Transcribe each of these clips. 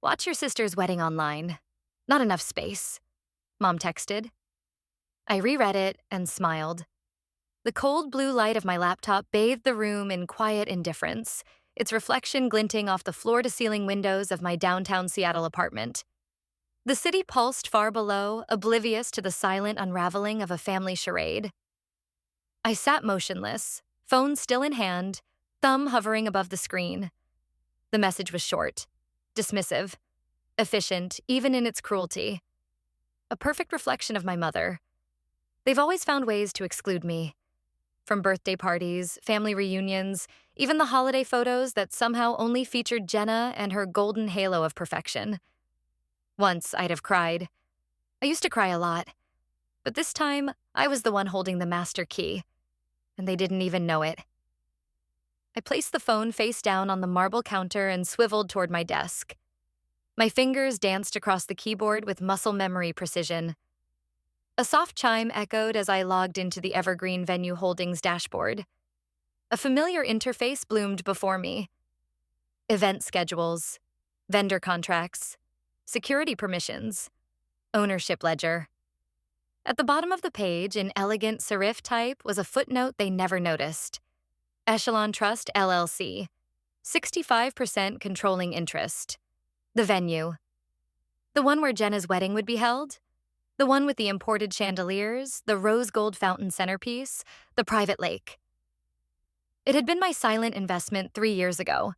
Watch your sister's wedding online. Not enough space, Mom texted. I reread it and smiled. The cold blue light of my laptop bathed the room in quiet indifference, its reflection glinting off the floor-to-ceiling windows of my downtown Seattle apartment. The city pulsed far below, oblivious to the silent unraveling of a family charade. I sat motionless, phone still in hand, thumb hovering above the screen. The message was short, dismissive, efficient, even in its cruelty. A perfect reflection of my mother. They've always found ways to exclude me. From birthday parties, family reunions, even the holiday photos that somehow only featured Jenna and her golden halo of perfection. Once I'd have cried. I used to cry a lot. But this time, I was the one holding the master key. And they didn't even know it. I placed the phone face down on the marble counter and swiveled toward my desk. My fingers danced across the keyboard with muscle memory precision. A soft chime echoed as I logged into the Evergreen Venue Holdings dashboard. A familiar interface bloomed before me. Event schedules, vendor contracts, security permissions, ownership ledger. At the bottom of the page, in elegant serif type, was a footnote they never noticed. Echelon Trust, LLC. 65% controlling interest. The venue. The one where Jenna's wedding would be held? The one with the imported chandeliers, the rose gold fountain centerpiece, the private lake. It had been my silent investment 3 years ago,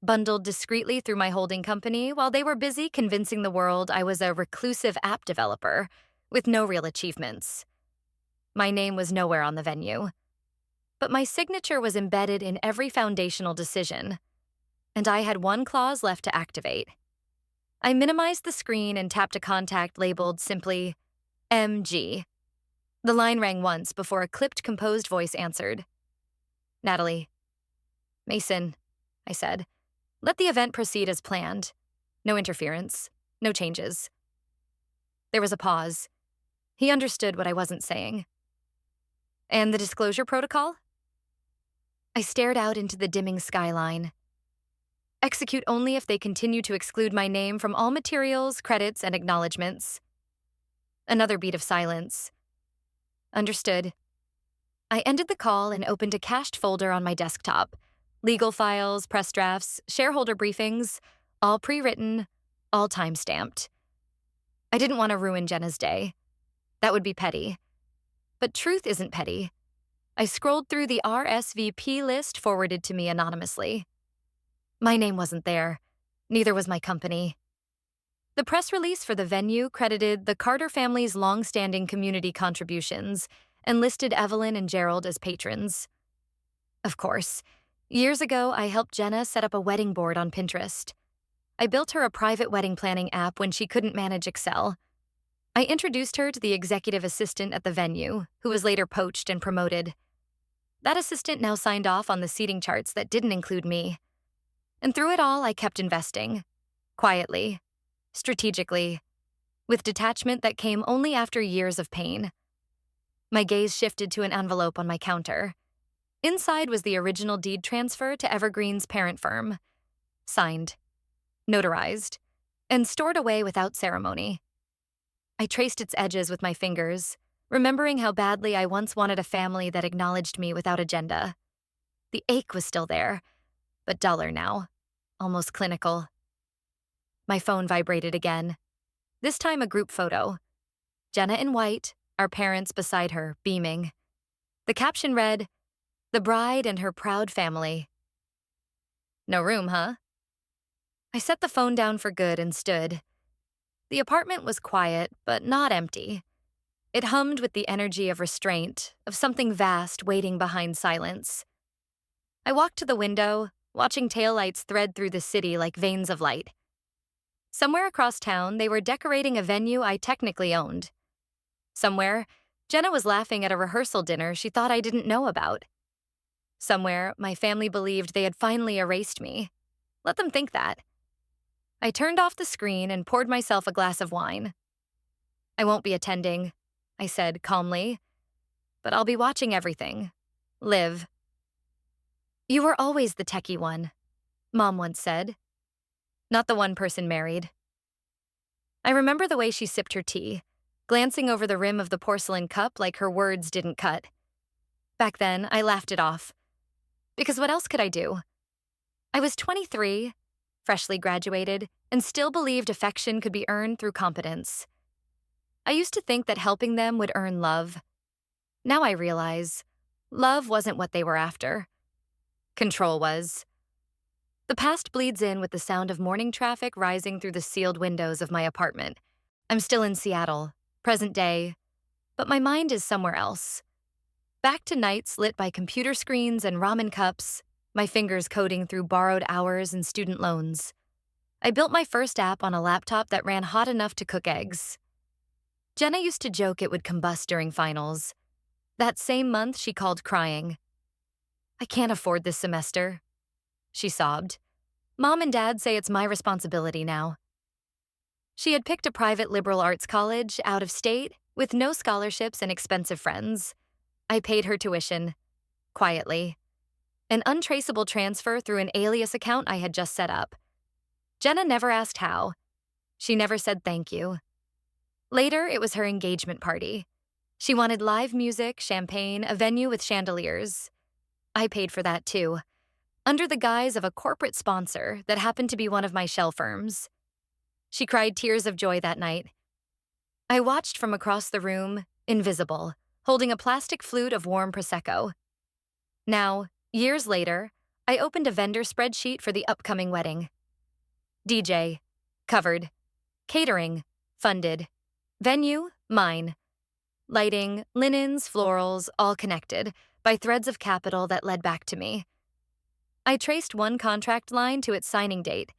bundled discreetly through my holding company while they were busy convincing the world I was a reclusive app developer with no real achievements. My name was nowhere on the venue, but my signature was embedded in every foundational decision, and I had one clause left to activate. I minimized the screen and tapped a contact labeled simply MG. The line rang once before a clipped, composed voice answered. Natalie. Mason, I said. Let the event proceed as planned. No interference. No changes. There was a pause. He understood what I wasn't saying. And the disclosure protocol? I stared out into the dimming skyline. Execute only if they continue to exclude my name from all materials, credits, and acknowledgments. Another beat of silence. Understood. I ended the call and opened a cached folder on my desktop. Legal files, press drafts, shareholder briefings, all pre-written, all time-stamped. I didn't want to ruin Jenna's day. That would be petty. But truth isn't petty. I scrolled through the RSVP list forwarded to me anonymously. My name wasn't there. Neither was my company. The press release for the venue credited the Carter family's long-standing community contributions and listed Evelyn and Gerald as patrons. Of course, years ago I helped Jenna set up a wedding board on Pinterest. I built her a private wedding planning app when she couldn't manage Excel. I introduced her to the executive assistant at the venue, who was later poached and promoted. That assistant now signed off on the seating charts that didn't include me. And through it all, I kept investing. Quietly. Strategically. With detachment that came only after years of pain. My gaze shifted to an envelope on my counter. Inside was the original deed transfer to Evergreen's parent firm. Signed. Notarized. And stored away without ceremony. I traced its edges with my fingers, remembering how badly I once wanted a family that acknowledged me without agenda. The ache was still there, but duller now, almost clinical. My phone vibrated again. This time a group photo. Jenna in white, our parents beside her, beaming. The caption read, "The bride and her proud family." No room, huh? I set the phone down for good and stood. The apartment was quiet, but not empty. It hummed with the energy of restraint, of something vast waiting behind silence. I walked to the window, watching taillights thread through the city like veins of light. Somewhere across town, they were decorating a venue I technically owned. Somewhere, Jenna was laughing at a rehearsal dinner she thought I didn't know about. Somewhere, my family believed they had finally erased me. Let them think that. I turned off the screen and poured myself a glass of wine. I won't be attending, I said calmly, but I'll be watching everything. Live. You were always the techie one, Mom once said. not the one person married. I remember the way she sipped her tea, glancing over the rim of the porcelain cup like her words didn't cut. Back then, I laughed it off. Because what else could I do? I was 23, freshly graduated, and still believed affection could be earned through competence. I used to think that helping them would earn love. Now I realize, love wasn't what they were after. Control was. The past bleeds in with the sound of morning traffic rising through the sealed windows of my apartment. I'm still in Seattle, present day, but my mind is somewhere else. Back to nights lit by computer screens and ramen cups, my fingers coding through borrowed hours and student loans. I built my first app on a laptop that ran hot enough to cook eggs. Jenna used to joke it would combust during finals. That same month, she called crying. "I can't afford this semester," she sobbed. "Mom and Dad say it's my responsibility now." She had picked a private liberal arts college out of state with no scholarships and expensive friends. I paid her tuition, quietly. An untraceable transfer through an alias account I had just set up. Jenna never asked how. She never said thank you. Later, it was her engagement party. She wanted live music, champagne, a venue with chandeliers. I paid for that too, under the guise of a corporate sponsor that happened to be one of my shell firms. She cried tears of joy that night. I watched from across the room, invisible, holding a plastic flute of warm Prosecco. Now, years later, I opened a vendor spreadsheet for the upcoming wedding. DJ, covered. Catering, funded. Venue, mine. Lighting, linens, florals, all connected by threads of capital that led back to me. I traced one contract line to its signing date.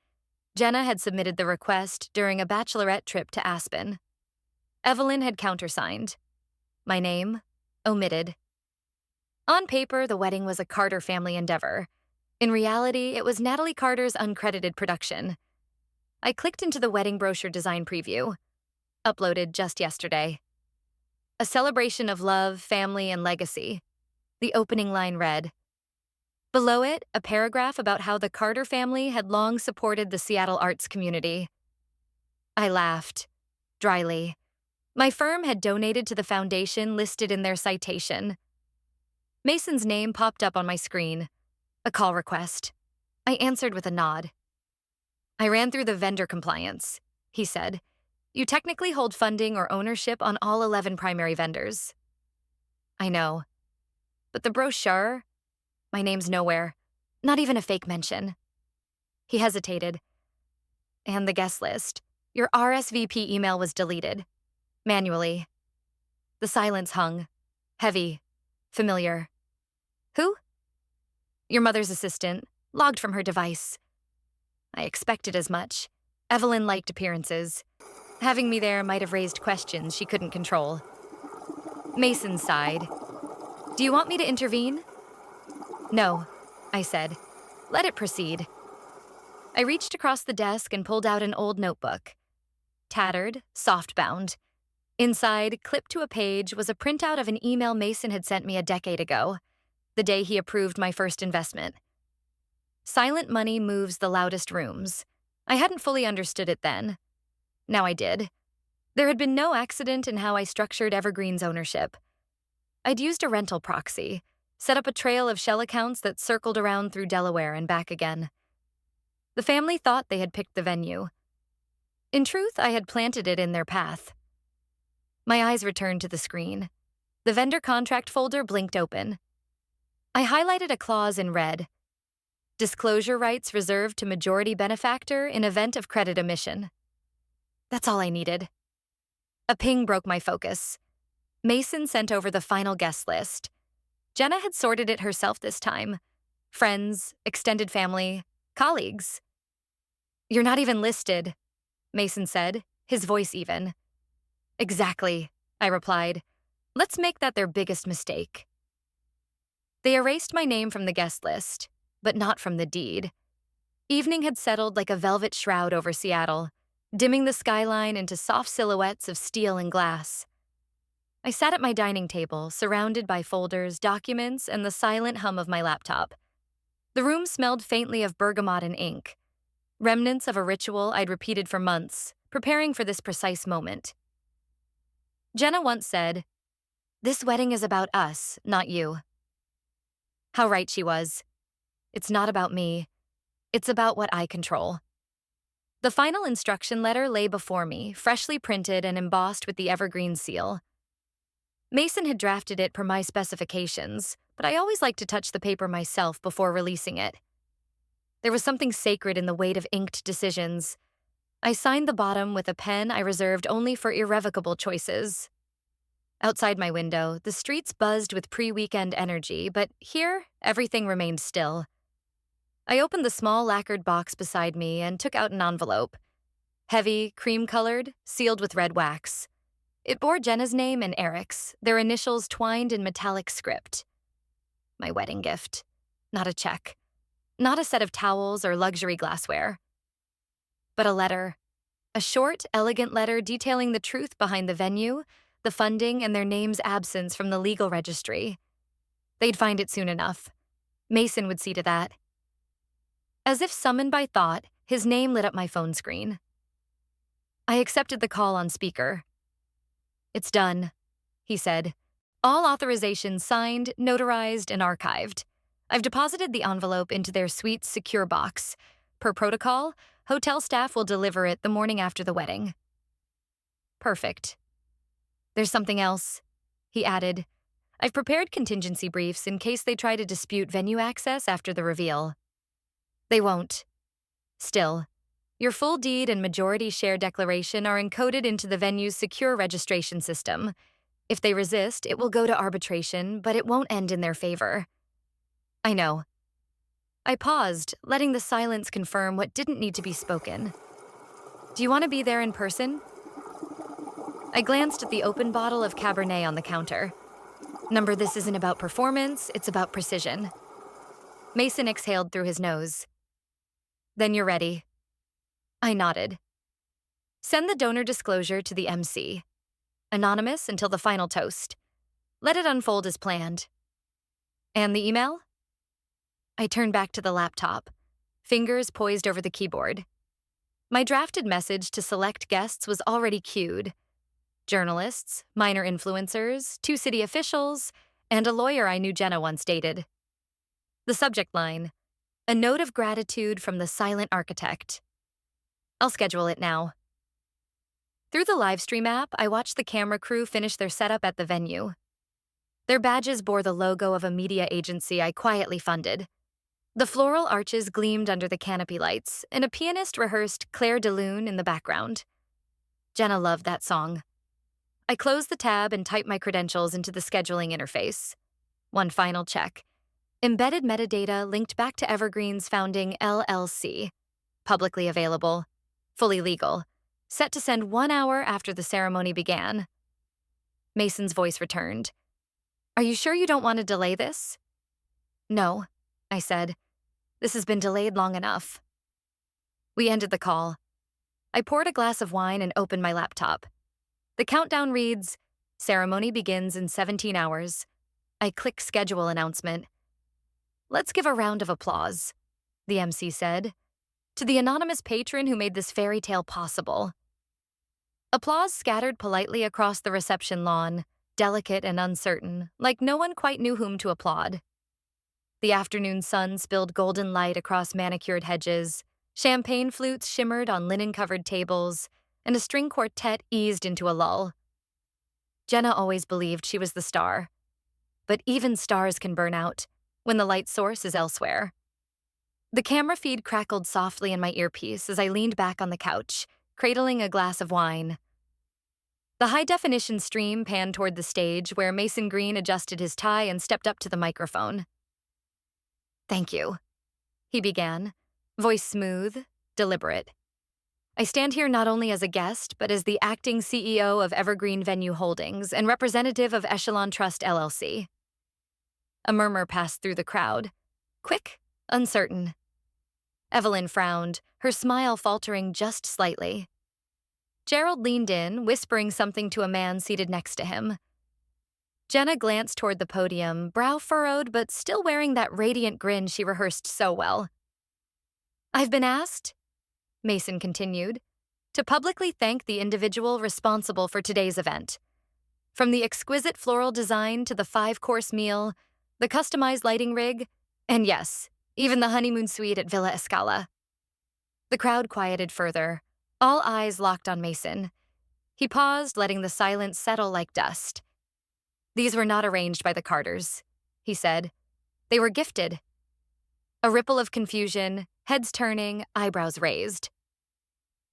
Jenna had submitted the request during a bachelorette trip to Aspen. Evelyn had countersigned. My name, omitted. On paper, the wedding was a Carter family endeavor. In reality, it was Natalie Carter's uncredited production. I clicked into the wedding brochure design preview, uploaded just yesterday. A celebration of love, family, and legacy. The opening line read. Below it, a paragraph about how the Carter family had long supported the Seattle arts community. I laughed, dryly. My firm had donated to the foundation listed in their citation. Mason's name popped up on my screen. A call request. I answered with a nod. "I ran through the vendor compliance," he said. "You technically hold funding or ownership on all 11 primary vendors." "I know. But the brochure? My name's nowhere. Not even a fake mention." He hesitated. "And the guest list. Your RSVP email was deleted. Manually." The silence hung. Heavy. Familiar. "Who?" "Your mother's assistant. Logged from her device." I expected as much. Evelyn liked appearances. Having me there might have raised questions she couldn't control. Mason sighed. "Do you want me to intervene?" "No," I said. "Let it proceed." I reached across the desk and pulled out an old notebook. Tattered, soft-bound. Inside, clipped to a page, was a printout of an email Mason had sent me a decade ago, the day he approved my first investment. Silent money moves the loudest rooms. I hadn't fully understood it then. Now I did. There had been no accident in how I structured Evergreen's ownership. I'd used a rental proxy, set up a trail of shell accounts that circled around through Delaware and back again. The family thought they had picked the venue. In truth, I had planted it in their path. My eyes returned to the screen. The vendor contract folder blinked open. I highlighted a clause in red. Disclosure rights reserved to majority benefactor in event of credit omission. That's all I needed. A ping broke my focus. Mason sent over the final guest list. Jenna had sorted it herself this time. Friends, extended family, colleagues. "You're not even listed," Mason said, his voice even. "Exactly," I replied. "Let's make that their biggest mistake." They erased my name from the guest list, but not from the deed. Evening had settled like a velvet shroud over Seattle, dimming the skyline into soft silhouettes of steel and glass. I sat at my dining table, surrounded by folders, documents, and the silent hum of my laptop. The room smelled faintly of bergamot and ink. remnants of a ritual I'd repeated for months, preparing for this precise moment. Jenna once said, "This wedding is about us, not you." How right she was. It's not about me. It's about what I control. The final instruction letter lay before me, freshly printed and embossed with the evergreen seal. Mason had drafted it per my specifications, but I always liked to touch the paper myself before releasing it. There was something sacred in the weight of inked decisions. I signed the bottom with a pen I reserved only for irrevocable choices. Outside my window, the streets buzzed with pre-weekend energy, but here, everything remained still. I opened the small lacquered box beside me and took out an envelope. Heavy, cream-colored, sealed with red wax. It bore Jenna's name and Eric's, their initials twined in metallic script. My wedding gift. Not a check. Not a set of towels or luxury glassware. But a letter. A short, elegant letter detailing the truth behind the venue, the funding, and their name's absence from the legal registry. They'd find it soon enough. Mason would see to that. As if summoned by thought, his name lit up my phone screen. I accepted the call on speaker. "It's done," he said. "All authorizations signed, notarized, and archived. I've deposited the envelope into their suite's secure box. Per protocol, hotel staff will deliver it the morning after the wedding." Perfect. "There's something else," he added. "I've prepared contingency briefs in case they try to dispute venue access after the reveal." They won't. Still, your full deed and majority share declaration are encoded into the venue's secure registration system. If they resist, it will go to arbitration, but it won't end in their favor. I know. I paused, letting the silence confirm what didn't need to be spoken. "Do you want to be there in person?" I glanced at the open bottle of Cabernet on the counter. "Number, this isn't about performance, it's about precision." Mason exhaled through his nose. "Then you're ready." I nodded. "Send the donor disclosure to the Emcee. Anonymous until the final toast. Let it unfold as planned." "And the email?" I turned back to the laptop, fingers poised over the keyboard. My drafted message to select guests was already queued. Journalists, minor influencers, 2 city officials, and a lawyer I knew Jenna once dated. The subject line: "A note of gratitude from the silent architect." I'll schedule it now. Through the livestream app, I watched the camera crew finish their setup at the venue. Their badges bore the logo of a media agency I quietly funded. The floral arches gleamed under the canopy lights, and a pianist rehearsed Claire de Lune in the background. Jenna loved that song. I closed the tab and typed my credentials into the scheduling interface. One final check. Embedded metadata linked back to Evergreen's founding LLC. Publicly available. Fully legal. Set to send 1 hour after the ceremony began. Mason's voice returned. "Are you sure you don't want to delay this?" "No," I said. "This has been delayed long enough." We ended the call. I poured a glass of wine and opened my laptop. The countdown reads, "Ceremony begins in 17 hours. I click schedule announcement. "Let's give a round of applause," the Emcee said, "to the anonymous patron who made this fairy tale possible." Applause scattered politely across the reception lawn, delicate and uncertain, like no one quite knew whom to applaud. The afternoon sun spilled golden light across manicured hedges, champagne flutes shimmered on linen-covered tables, and a string quartet eased into a lull. Jenna always believed she was the star. But even stars can burn out when the light source is elsewhere. The camera feed crackled softly in my earpiece as I leaned back on the couch, cradling a glass of wine. The high-definition stream panned toward the stage where Mason Green adjusted his tie and stepped up to the microphone. "Thank you," he began, voice smooth, deliberate. "I stand here not only as a guest, but as the acting CEO of Evergreen Venue Holdings and representative of Echelon Trust LLC. A murmur passed through the crowd. Quick, uncertain. Evelyn frowned, her smile faltering just slightly. Gerald leaned in, whispering something to a man seated next to him. Jenna glanced toward the podium, brow furrowed but still wearing that radiant grin she rehearsed so well. "I've been asked," Mason continued, to publicly thank the individual responsible for today's event. From the exquisite floral design to the 5-course meal, the customized lighting rig, and yes, even the honeymoon suite at Villa Escala. The crowd quieted further, all eyes locked on Mason. He paused, letting the silence settle like dust. These were not arranged by the Carters, he said. They were gifted. A ripple of confusion, heads turning, eyebrows raised.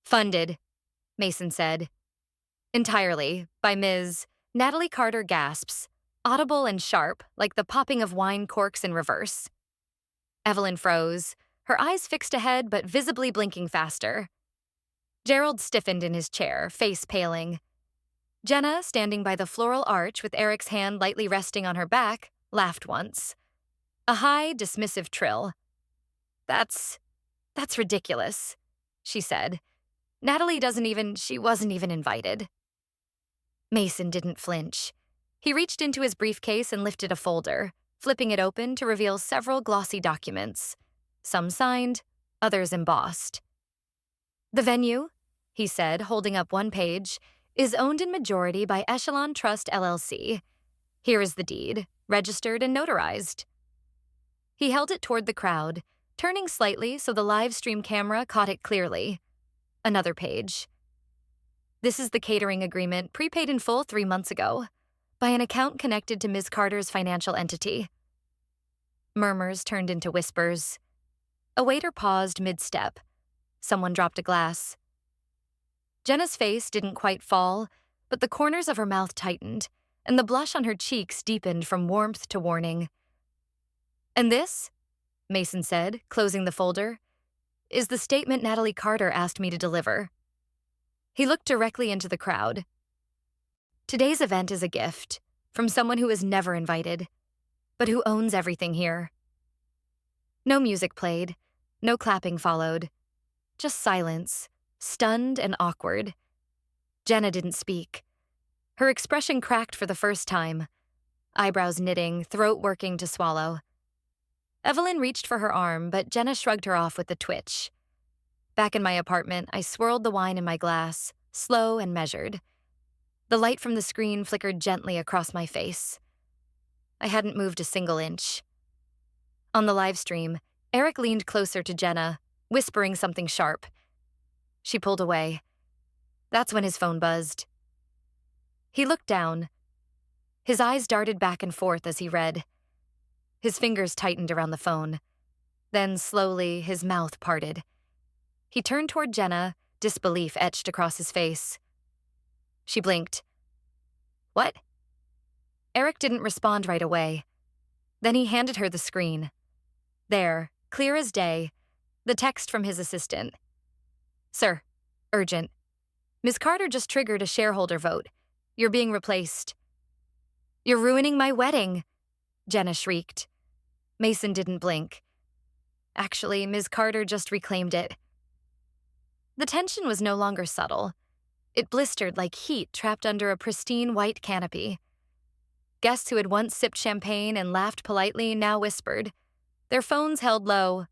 Funded, Mason said. Entirely, by Ms. Natalie Carter gasps, audible and sharp, like the popping of wine corks in reverse. Evelyn froze, her eyes fixed ahead but visibly blinking faster. Gerald stiffened in his chair, face paling. Jenna, standing by the floral arch with Eric's hand lightly resting on her back, laughed once. A high, dismissive trill. That's ridiculous, she said. Natalie she wasn't even invited. Mason didn't flinch. He reached into his briefcase and lifted a folder, flipping it open to reveal several glossy documents, some signed, others embossed. The venue, he said, holding up one page, is owned in majority by Echelon Trust LLC. Here is the deed, registered and notarized. He held it toward the crowd, turning slightly so the live stream camera caught it clearly. Another page. This is the catering agreement, prepaid in full 3 months ago, by an account connected to Ms. Carter's financial entity. Murmurs turned into whispers. A waiter paused mid-step. Someone dropped a glass. Jenna's face didn't quite fall, but the corners of her mouth tightened, and the blush on her cheeks deepened from warmth to warning. And this, Mason said, closing the folder, is the statement Natalie Carter asked me to deliver. He looked directly into the crowd. Today's event is a gift from someone who is never invited, but who owns everything here. No music played, no clapping followed, just silence, stunned and awkward. Jenna didn't speak. Her expression cracked for the first time, eyebrows knitting, throat working to swallow. Evelyn reached for her arm, but Jenna shrugged her off with a twitch. Back in my apartment, I swirled the wine in my glass, slow and measured. The light from the screen flickered gently across my face. I hadn't moved a single inch. On the live stream, Eric leaned closer to Jenna, whispering something sharp. She pulled away. That's when his phone buzzed. He looked down. His eyes darted back and forth as he read. His fingers tightened around the phone. Then, slowly, his mouth parted. He turned toward Jenna, disbelief etched across his face. She blinked. What? Eric didn't respond right away. Then he handed her the screen. There, clear as day, the text from his assistant. Sir, urgent. Ms. Carter just triggered a shareholder vote. You're being replaced. You're ruining my wedding, Jenna shrieked. Mason didn't blink. Actually, Ms. Carter just reclaimed it. The tension was no longer subtle. It blistered like heat trapped under a pristine white canopy. Guests who had once sipped champagne and laughed politely now whispered, their phones held low,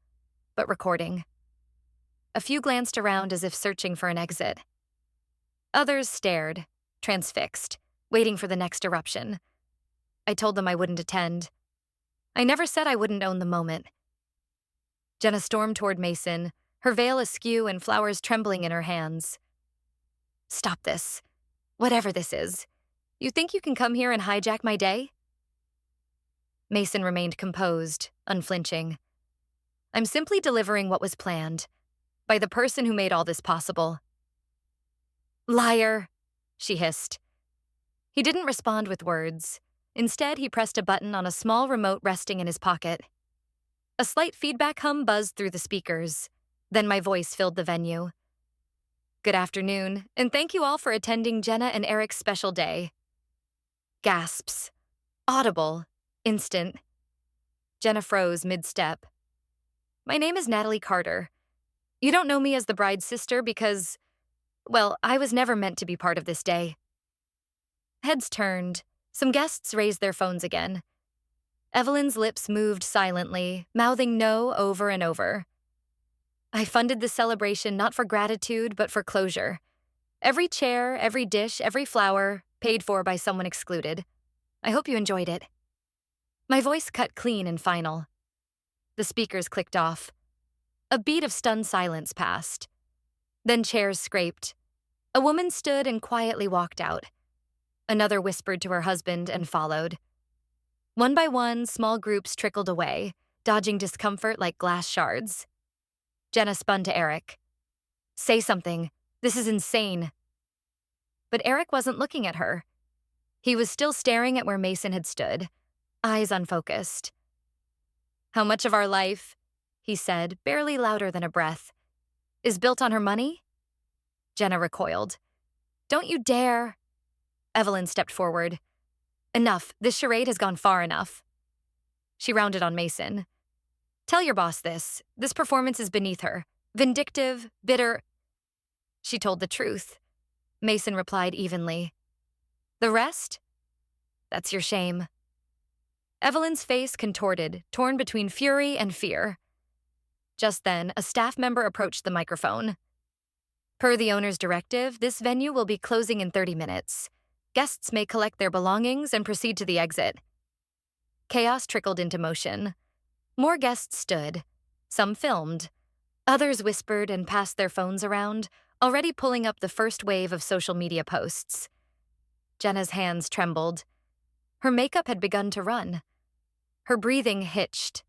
but recording. A few glanced around as if searching for an exit. Others stared, transfixed, waiting for the next eruption. I told them I wouldn't attend. I never said I wouldn't own the moment. Jenna stormed toward Mason, her veil askew and flowers trembling in her hands. Stop this. Whatever this is. You think you can come here and hijack my day? Mason remained composed, unflinching. I'm simply delivering what was planned, by the person who made all this possible. Liar, she hissed. He didn't respond with words. Instead, he pressed a button on a small remote resting in his pocket. A slight feedback hum buzzed through the speakers. Then my voice filled the venue. Good afternoon, and thank you all for attending Jenna and Eric's special day. Gasps. Audible. Instant. Jenna froze mid-step. My name is Natalie Carter. You don't know me as the bride's sister because, well, I was never meant to be part of this day. Heads turned. Some guests raised their phones again. Evelyn's lips moved silently, mouthing no over and over. I funded the celebration not for gratitude, but for closure. Every chair, every dish, every flower, paid for by someone excluded. I hope you enjoyed it. My voice cut clean and final. The speakers clicked off. A beat of stunned silence passed. Then chairs scraped. A woman stood and quietly walked out. Another whispered to her husband and followed. One by one, small groups trickled away, dodging discomfort like glass shards. Jenna spun to Eric. Say something. This is insane. But Eric wasn't looking at her. He was still staring at where Mason had stood, eyes unfocused. How much of our life, he said, barely louder than a breath, is built on her money? Jenna recoiled. Don't you dare. Evelyn stepped forward. Enough. This charade has gone far enough. She rounded on Mason. Tell your boss this. This performance is beneath her. Vindictive, bitter. She told the truth. Mason replied evenly. The rest? That's your shame. Evelyn's face contorted, torn between fury and fear. Just then, a staff member approached the microphone. Per the owner's directive, this venue will be closing in 30 minutes. Guests may collect their belongings and proceed to the exit. Chaos trickled into motion. More guests stood. Some filmed. Others whispered and passed their phones around, already pulling up the first wave of social media posts. Jenna's hands trembled. Her makeup had begun to run. Her breathing hitched.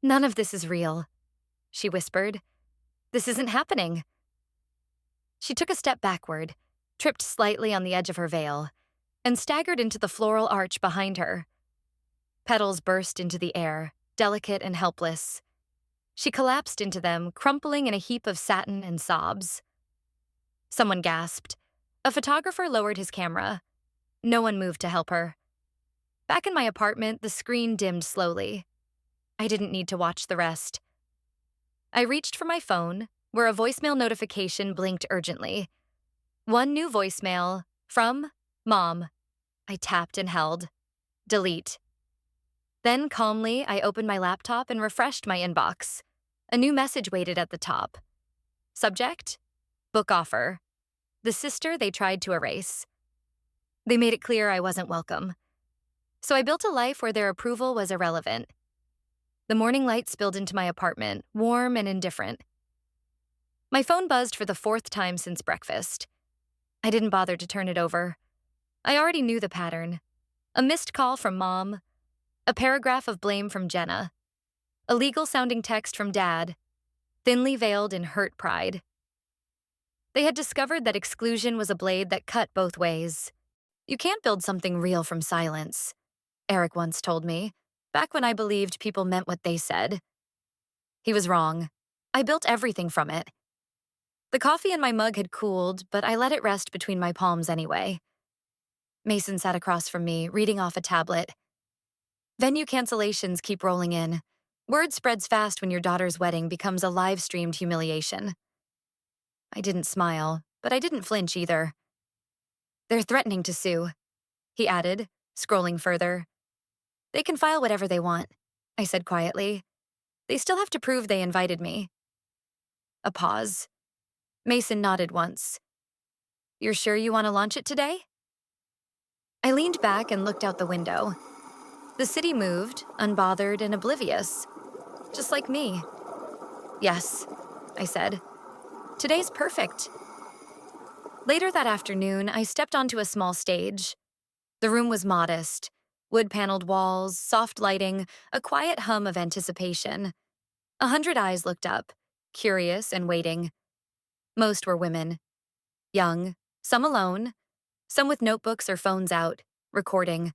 None of this is real, she whispered. This isn't happening. She took a step backward, tripped slightly on the edge of her veil, and staggered into the floral arch behind her. Petals burst into the air, delicate and helpless. She collapsed into them, crumpling in a heap of satin and sobs. Someone gasped. A photographer lowered his camera. No one moved to help her. Back in my apartment, the screen dimmed slowly. I didn't need to watch the rest. I reached for my phone, where a voicemail notification blinked urgently. One new voicemail from Mom. I tapped and held. Delete. Then, calmly, I opened my laptop and refreshed my inbox. A new message waited at the top. Subject? Book offer. The sister they tried to erase. They made it clear I wasn't welcome. So I built a life where their approval was irrelevant. The morning light spilled into my apartment, warm and indifferent. My phone buzzed for the 4th time since breakfast. I didn't bother to turn it over. I already knew the pattern. A missed call from Mom. A paragraph of blame from Jenna. A legal-sounding text from Dad, thinly veiled in hurt pride. They had discovered that exclusion was a blade that cut both ways. You can't build something real from silence, Eric once told me, back when I believed people meant what they said. He was wrong. I built everything from it. The coffee in my mug had cooled, but I let it rest between my palms anyway. Mason sat across from me, reading off a tablet. Venue cancellations keep rolling in. Word spreads fast when your daughter's wedding becomes a live-streamed humiliation. I didn't smile, but I didn't flinch either. They're threatening to sue, he added, scrolling further. They can file whatever they want, I said quietly. They still have to prove they invited me. A pause. Mason nodded once. You're sure you want to launch it today? I leaned back and looked out the window. The city moved, unbothered and oblivious. Just like me. Yes, I said. Today's perfect. Later that afternoon, I stepped onto a small stage. The room was modest. Wood-paneled walls, soft lighting, a quiet hum of anticipation. 100 eyes looked up, curious and waiting. Most were women. Young, some alone, some with notebooks or phones out, recording.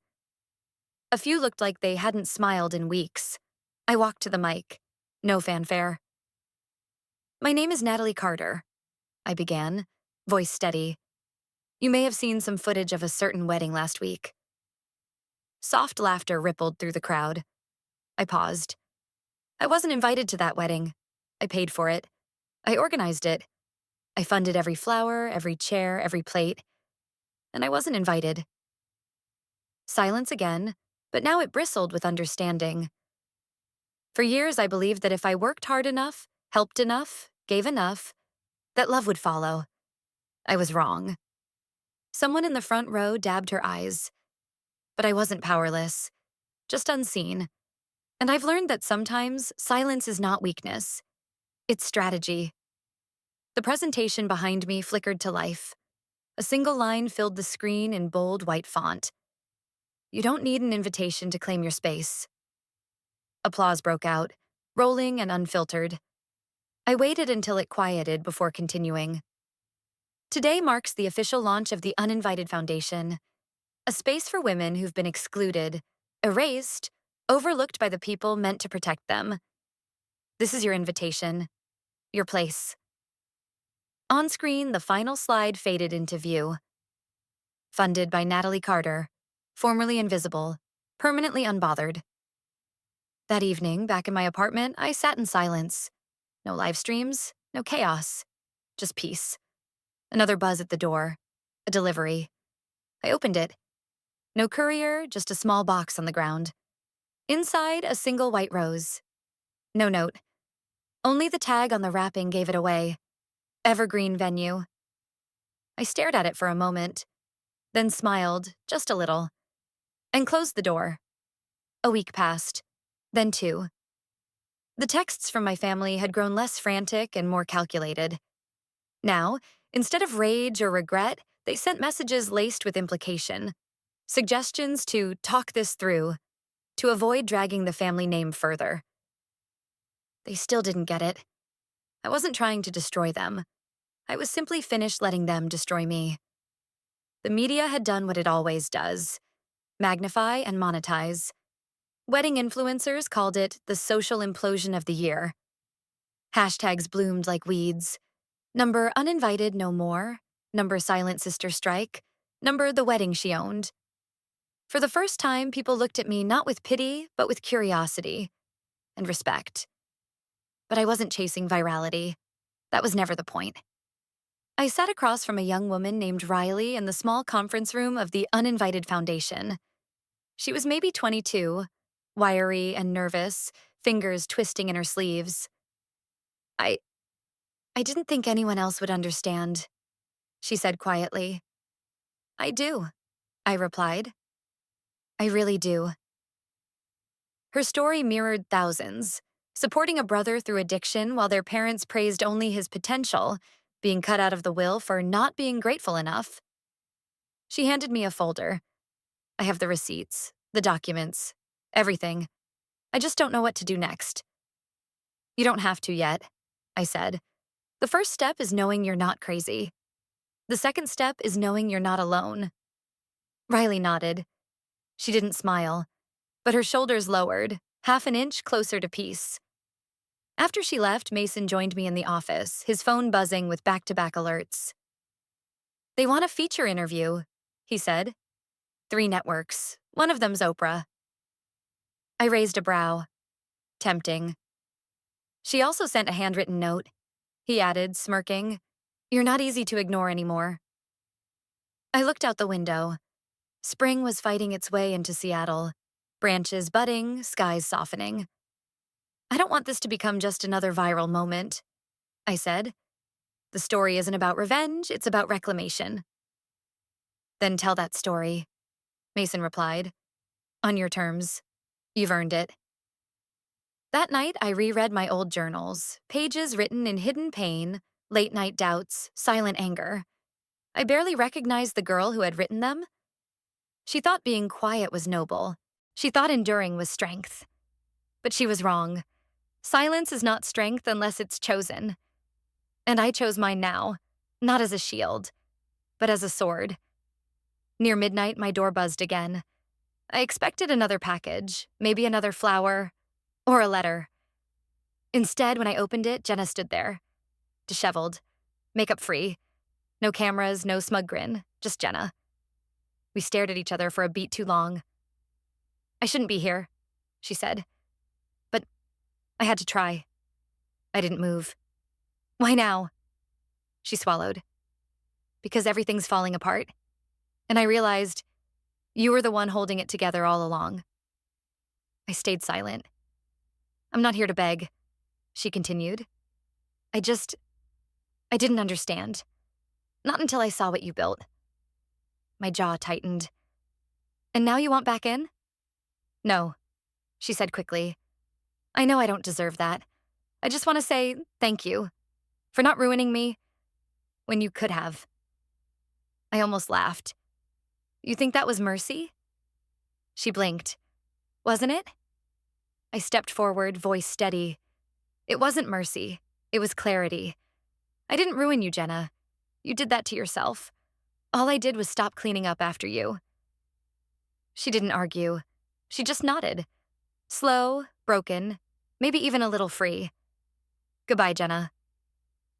A few looked like they hadn't smiled in weeks. I walked to the mic. No fanfare. My name is Natalie Carter, I began, voice steady. You may have seen some footage of a certain wedding last week. Soft laughter rippled through the crowd. I paused. I wasn't invited to that wedding. I paid for it. I organized it. I funded every flower, every chair, every plate. And I wasn't invited. Silence again, but now it bristled with understanding. For years, I believed that if I worked hard enough, helped enough, gave enough, that love would follow. I was wrong. Someone in the front row dabbed her eyes. But I wasn't powerless, just unseen. And I've learned that sometimes silence is not weakness, it's strategy. The presentation behind me flickered to life. A single line filled the screen in bold white font. You don't need an invitation to claim your space. Applause broke out, rolling and unfiltered. I waited until it quieted before continuing. Today marks the official launch of the Uninvited Foundation, a space for women who've been excluded, erased, overlooked by the people meant to protect them. This is your invitation, your place. On screen, the final slide faded into view. Funded by Natalie Carter, formerly invisible, permanently unbothered. That evening, back in my apartment, I sat in silence. No live streams, no chaos, just peace. Another buzz at the door, a delivery. I opened it. No courier, just a small box on the ground. Inside, a single white rose. No note. Only the tag on the wrapping gave it away. Evergreen venue. I stared at it for a moment, then smiled, just a little, and closed the door. A week passed, then 2. The texts from my family had grown less frantic and more calculated. Now, instead of rage or regret, they sent messages laced with implication. Suggestions to talk this through, to avoid dragging the family name further. They still didn't get it. I wasn't trying to destroy them. I was simply finished letting them destroy me. The media had done what it always does: magnify and monetize. Wedding influencers called it the social implosion of the year. Hashtags bloomed like weeds. Number uninvited no more, number silent sister strike, number the wedding she owned. For the first time, people looked at me not with pity, but with curiosity and respect. But I wasn't chasing virality. That was never the point. I sat across from a young woman named Riley in the small conference room of the Uninvited Foundation. She was maybe 22, wiry and nervous, fingers twisting in her sleeves. I didn't think anyone else would understand, she said quietly. I do, I replied. I really do. Her story mirrored thousands, supporting a brother through addiction while their parents praised only his potential, being cut out of the will for not being grateful enough. She handed me a folder. I have the receipts, the documents, everything. I just don't know what to do next. You don't have to yet, I said. The first step is knowing you're not crazy. The second step is knowing you're not alone. Riley nodded. She didn't smile, but her shoulders lowered, half an inch closer to peace. After she left, Mason joined me in the office, his phone buzzing with back-to-back alerts. They want a feature interview, he said. 3 networks. One of them's Oprah. I raised a brow. Tempting. She also sent a handwritten note. He added, smirking, "You're not easy to ignore anymore." I looked out the window. Spring was fighting its way into Seattle. Branches budding, skies softening. I don't want this to become just another viral moment, I said. The story isn't about revenge, it's about reclamation. Then tell that story, Mason replied. On your terms. You've earned it. That night, I reread my old journals, pages written in hidden pain, late-night doubts, silent anger. I barely recognized the girl who had written them. She thought being quiet was noble. She thought enduring was strength. But she was wrong. Silence is not strength unless it's chosen. And I chose mine now, not as a shield, but as a sword. Near midnight, my door buzzed again. I expected another package, maybe another flower, or a letter. Instead, when I opened it, Jenna stood there, disheveled, makeup-free. No cameras, no smug grin, just Jenna. We stared at each other for a beat too long. I shouldn't be here, she said. But I had to try. I didn't move. Why now? She swallowed. Because everything's falling apart. And I realized you were the one holding it together all along. I stayed silent. I'm not here to beg, she continued. I just, I didn't understand. Not until I saw what you built. My jaw tightened. And now you want back in? No, she said quickly. I know I don't deserve that. I just want to say thank you for not ruining me when you could have. I almost laughed. You think that was mercy? She blinked. Wasn't it? I stepped forward, voice steady. It wasn't mercy. It was clarity. I didn't ruin you, Jenna. You did that to yourself. All I did was stop cleaning up after you. She didn't argue. She just nodded. Slow, broken, maybe even a little free. Goodbye, Jenna.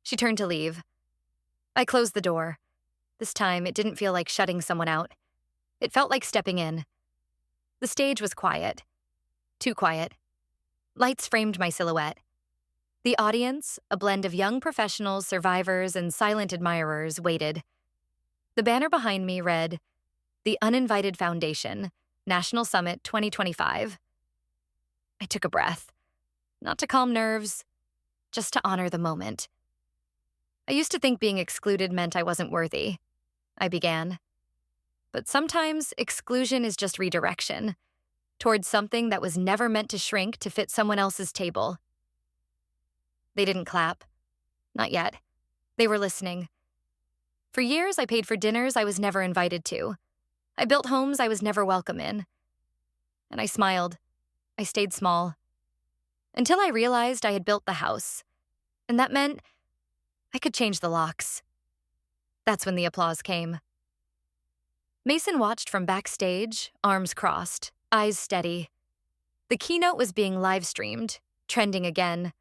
She turned to leave. I closed the door. This time, it didn't feel like shutting someone out. It felt like stepping in. The stage was quiet. Too quiet. Lights framed my silhouette. The audience, a blend of young professionals, survivors, and silent admirers, waited. The banner behind me read, The Uninvited Foundation, National Summit 2025. I took a breath. Not to calm nerves, just to honor the moment. I used to think being excluded meant I wasn't worthy. I began. But sometimes exclusion is just redirection towards something that was never meant to shrink to fit someone else's table. They didn't clap. Not yet. They were listening. For years, I paid for dinners I was never invited to. I built homes I was never welcome in. And I smiled. I stayed small. Until I realized I had built the house. And that meant I could change the locks. That's when the applause came. Mason watched from backstage, arms crossed, eyes steady. The keynote was being live-streamed, trending again.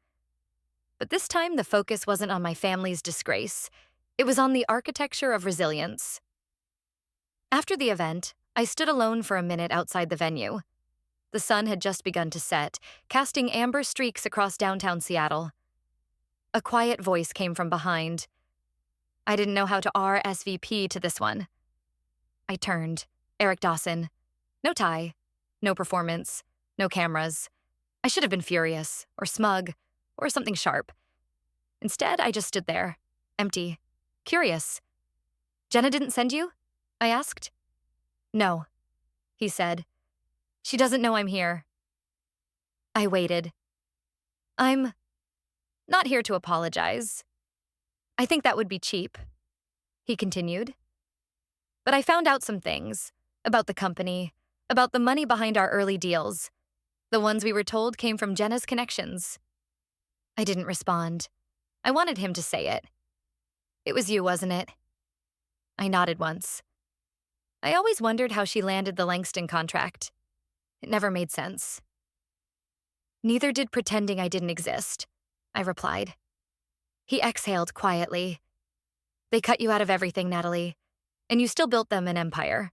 But this time, the focus wasn't on my family's disgrace. It was on the architecture of resilience. After the event, I stood alone for a minute outside the venue. The sun had just begun to set, casting amber streaks across downtown Seattle. A quiet voice came from behind. I didn't know how to RSVP to this one. I turned. Eric Dawson. No tie. No performance. No cameras. I should have been furious, or smug, or something sharp. Instead, I just stood there, empty, curious. Jenna didn't send you? I asked. No, he said. She doesn't know I'm here. I waited. I'm not here to apologize. I think that would be cheap, he continued. But I found out some things about the company, about the money behind our early deals. The ones we were told came from Jenna's connections. I didn't respond. I wanted him to say it. It was you, wasn't it? I nodded once. I always wondered how she landed the Langston contract. It never made sense. Neither did pretending I didn't exist, I replied. He exhaled quietly. They cut you out of everything, Natalie, and you still built them an empire.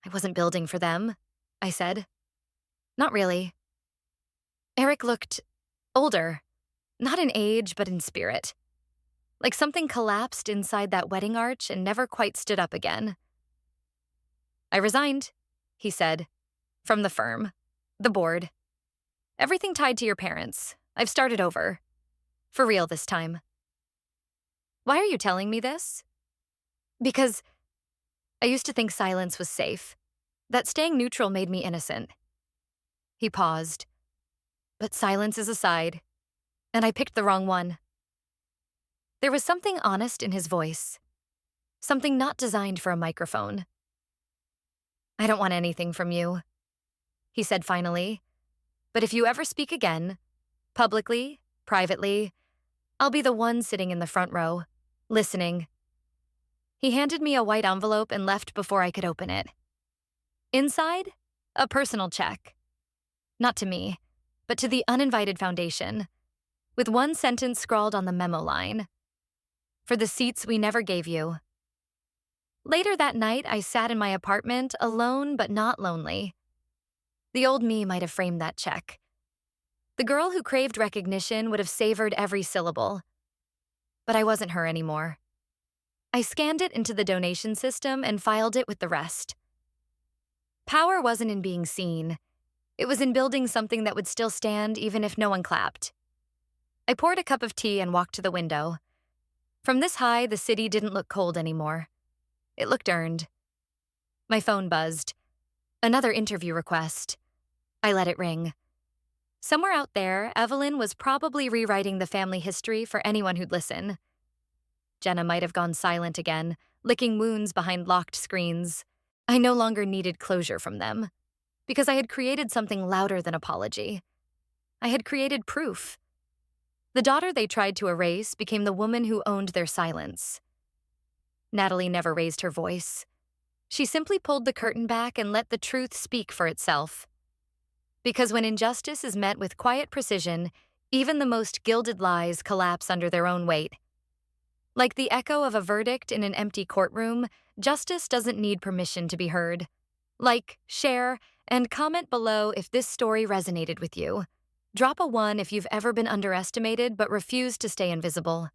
I wasn't building for them, I said. Not really. Eric looked older, not in age, but in spirit. Like something collapsed inside that wedding arch and never quite stood up again. I resigned, he said, from the firm, the board. Everything tied to your parents. I've started over. For real this time. Why are you telling me this? Because I used to think silence was safe, that staying neutral made me innocent. He paused. But silence is a side, and I picked the wrong one. There was something honest in his voice, something not designed for a microphone. I don't want anything from you, he said finally. But if you ever speak again, publicly, privately, I'll be the one sitting in the front row, listening. He handed me a white envelope and left before I could open it. Inside, a personal check. Not to me, but to the Uninvited Foundation, with one sentence scrawled on the memo line. For the seats we never gave you. Later that night, I sat in my apartment, alone but not lonely. The old me might have framed that check. The girl who craved recognition would have savored every syllable. But I wasn't her anymore. I scanned it into the donation system and filed it with the rest. Power wasn't in being seen. It was in building something that would still stand even if no one clapped. I poured a cup of tea and walked to the window. From this high, the city didn't look cold anymore. It looked earned. My phone buzzed. Another interview request. I let it ring. Somewhere out there, Evelyn was probably rewriting the family history for anyone who'd listen. Jenna might have gone silent again, licking wounds behind locked screens. I no longer needed closure from them, because I had created something louder than apology. I had created proof. The daughter they tried to erase became the woman who owned their silence. Natalie never raised her voice. She simply pulled the curtain back and let the truth speak for itself. Because when injustice is met with quiet precision, even the most gilded lies collapse under their own weight. Like the echo of a verdict in an empty courtroom, justice doesn't need permission to be heard. Like, share, and comment below if this story resonated with you. Drop a 1 if you've ever been underestimated but refused to stay invisible.